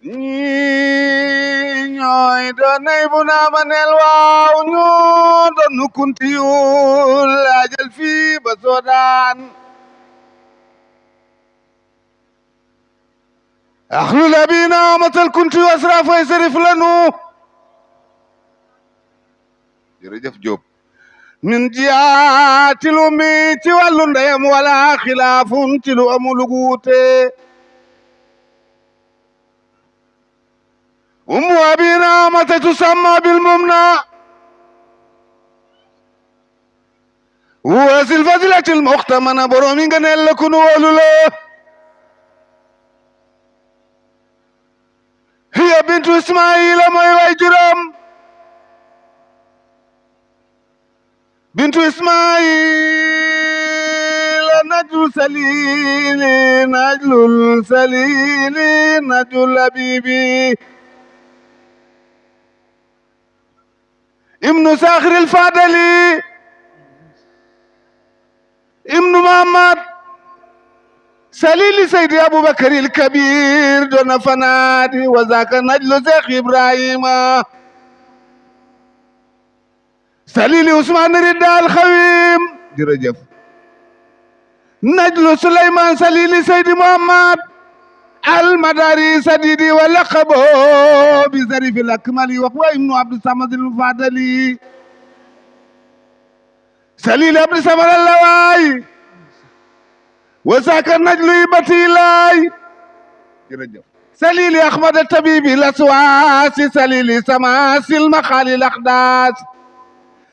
ñi ñooy doonay bu naama neel waaw ñoo doonu kuntiyul laajal fii ba soodaan axlu labina matal kunti wasra fay sarif lanu jërëjëf Jóob min jiyaati lu mi ci wàllu ndeyam wala xilaafun ci lu amul guute ummu abina mata tusamma bil mumna wasil fadilatil muxtamana boroomi nga neel la kunu wóolu la hiya bintu ismaila mooy way juram bintu ismaila najlu salili najlul salili najlul habibi ibnu saxiril fadali ibnu muhammad salili saydi abubakar il kabir dona fanadi wa zaka najlu cheikh ibrahima salili usman ridda al khawim jërëjëf najlu suleyman salili saydi muhammad al madari sadidi wa laqabo bi zarifil akmali wa huwa ibnu abdus samad al fadali salili abdus samad al lawai وساك النجل بتيلاي سليل أحمد الطبيب الأسواس سليل سماس المخال الأخداس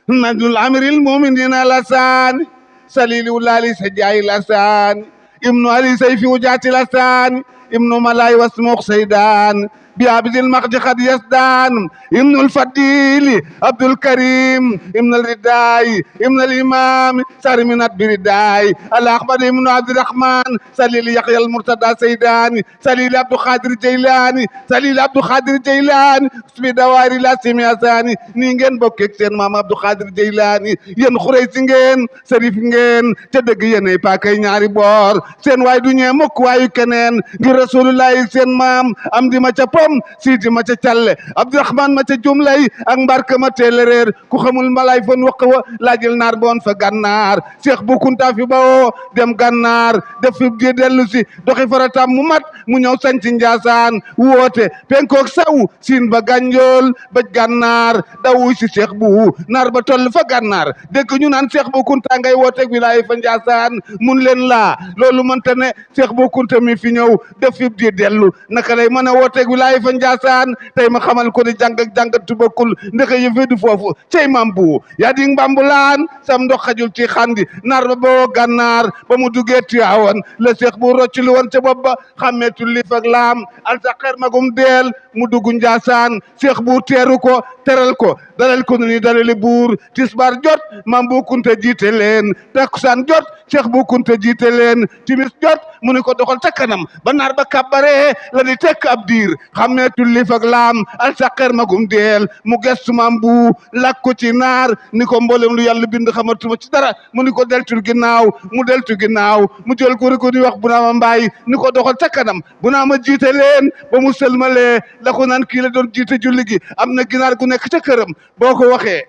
نجل الأمر المؤمنين الأسان سليل ولالي سجاي الأسان ابن علي سيف وجات الأسان ابن ملاي واسموخ سيدان بعبد المقد قد يسدان ابن الفضيل عبد الكريم ابن الرداي ابن الامام سارمنات برداي الاحمد ابن عبد الرحمن سليل يحيى المرتضى سيدان سليل عبد القادر جيلاني سليل عبد القادر جيلاني اسمي دواري لا سمي اساني ni ngeen bokk ak seen maam Abdou Khadir Jeylaani yéen xurey si ngeen sarif ngeen te dëgg yéenay paakay ñaari boor seen waay du ñee mukk waayu keneen ngir rasulullahi seen maam am di ma ca pom siiti ma ca calle abdourahman ma ca jumlay ak mbarka ma teelereer ku xamul malay fan waq wa laajil naar boon fa gànnaar Cheikh bu Kunta fi bawoo dem gànnaar def fi di dellu si doxi faratam mu mat mu ñëw sañ ci Njaasaan woote penkook saw siin ba gànjool ba gànnaar dawu si Cheikh bu naar ba toll fa gànnaar dégg ñu naan Cheikh bu Kunta ngay wooteeg wilaay fa Njaasaan mun leen laa loolu mënta ne Cheikh bu Kunta mi fi ñëw def fi di dellu naka lay mën a wooteeg wilaay fa Njaasaan tey ma xamal ko ni jàng ak jàngatu bokkul ndeke yëfe du foofu cey mam bu yaa di mbambulaan sam ndox xajul ci xandi naar ba boo gànnaar ba mu duggee Tiwaawan la Cheikh bu rocc lu woon ca bopp ba xàmmeetul lif ak laam alsaxeer magum deel mu dugg Njaasaan Cheikh bu teeru ko teral ko dalal ko ni dalali buur tisbaar jot mam bu Kunta jiite leen takkusaan jot Cheikh bu Kunta jiite leen timis jot mu ni ko doxal ca kanam ba naar ba kàbbaree la di tekk ab diir xàmmeetul lif ak laam alsaxeer magum deel mu gestu mam bu lak ko ci naar ni ko mboolem lu yàlla bind xamatuma ci dara mu ni ko deltul ginnaaw mu deltu ginnaaw mu jël ko rek di wax bu naa ma mbaay ni ko doxal ca kanam bu naa ma jiite leen ba mu sëlmalee la ko naan kii la doon jiite julli gi am na ginaar gu nekk ca këram boo ko waxee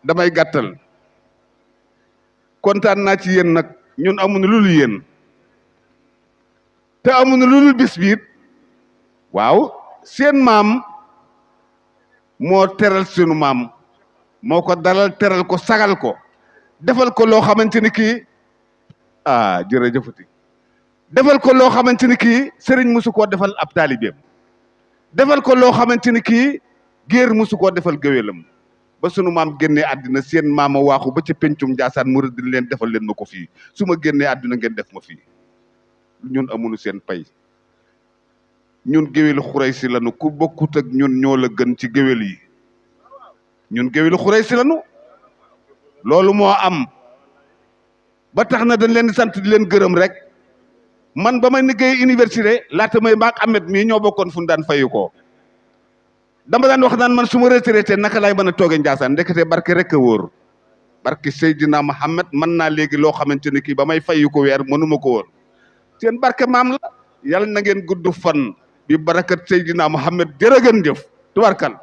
damay gàttal kontaan naa ci yéen nag ñun amuñu lu dul yéen te amuñu lu dul bis biit waaw seen maam moo teral sunu maam moo ko dalal teral ko sagal ko defal ko loo xamante ni kii jërëjëfati defal ko loo xamante ni kii sëriñ musu koo defal ab taalibeem defal ko loo xamante ni kii géer musu koo defal géwélam ba sunu maam génnee àddina seen maama waaxu ba ca pencum Njaasaan mu rëdd leen defal leen ma ko fii su ma génnee àddina ngeen def ma fii ñun amuñu seen pay ñun géwélu Xuraysi lanu ku bokkut ak ñun ñoo la gën ci géwél yi ñun géwélu Xuraysi lanu loolu moo am ba tax na dañ leen di sant di leen gërëm rek man ba may liggéey université laata may maak Ahmed mii ñoo bokkoon fu ñu daan fayu ko dama daan wax naan man su ma retraité naka laay mën a toogee Njaasaan ndekete barke rek a wóor barke Seydina Mohamed mën naa léegi loo xamante ne kii ba may fayu ko weer mënuma ko woon seen barke maam la yal na ngeen gudd fan bi barakat Seydina Muhammad jërë ngeen jëf tubarkal